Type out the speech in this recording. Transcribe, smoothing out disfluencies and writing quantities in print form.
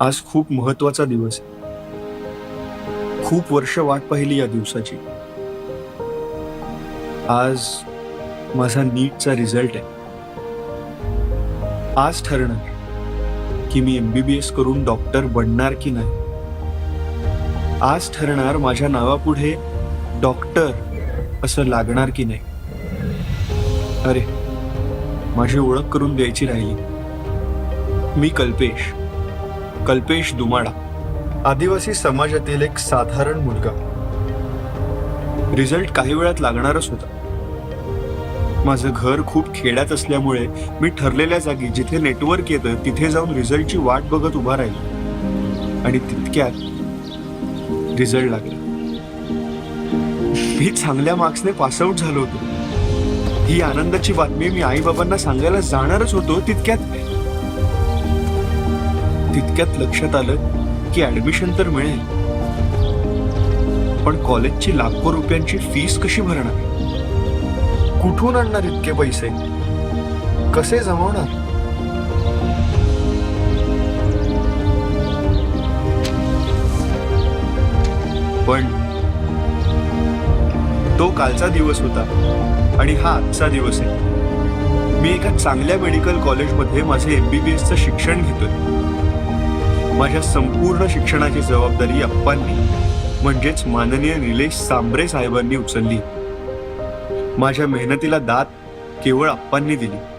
आज खूप महत्वाचा दिवस आहे. खूप वर्ष वाट पाहिली या दिवसाची. आज माझा नीटचा रिझल्ट आहे. आज ठरणार की मी MBBS करून डॉक्टर बनणार की नाही. आज ठरणार माझ्या नावापुढे डॉक्टर असं लागणार की नाही. अरे, माझी ओळख करून द्यायची राहिली. मी कल्पेश दुमाडा, आदिवासी समाजातील एक साधारण मुलगा. रिझल्ट काही वेळात लागणारच होता. माझं घर खूप खेड्यात असल्यामुळे मी ठरलेल्या जागी जिथे नेटवर्क येतं तिथे जाऊन रिझल्टची वाट बघत उभा राहिलो आणि तितक्यात रिझल्ट लागला. मी चांगल्या मार्क्सने पासआउट झालो होतो. ही आनंदाची बातमी मी आई बाबांना सांगायला जाणारच होतो. तितक्यात लक्षात आलं की ऍडमिशन तर मिळेल, पण कॉलेजची लाखो रुपयांची फीस कशी भरणार? कुठून आणणार इतके पैसे? कसे जमवणार? पण तो कालचा दिवस होता आणि हा आजचा दिवस आहे. मी एका चांगल्या मेडिकल कॉलेजमध्ये माझे MBBSचं शिक्षण घेतोय. माझ्या संपूर्ण शिक्षणाची जबाबदारी अप्पांनी म्हणजेच माननीय निलेश सांबरे साहेबांनी उचलली. माझ्या मेहनतीला दाद केवळ अप्पांनी दिली.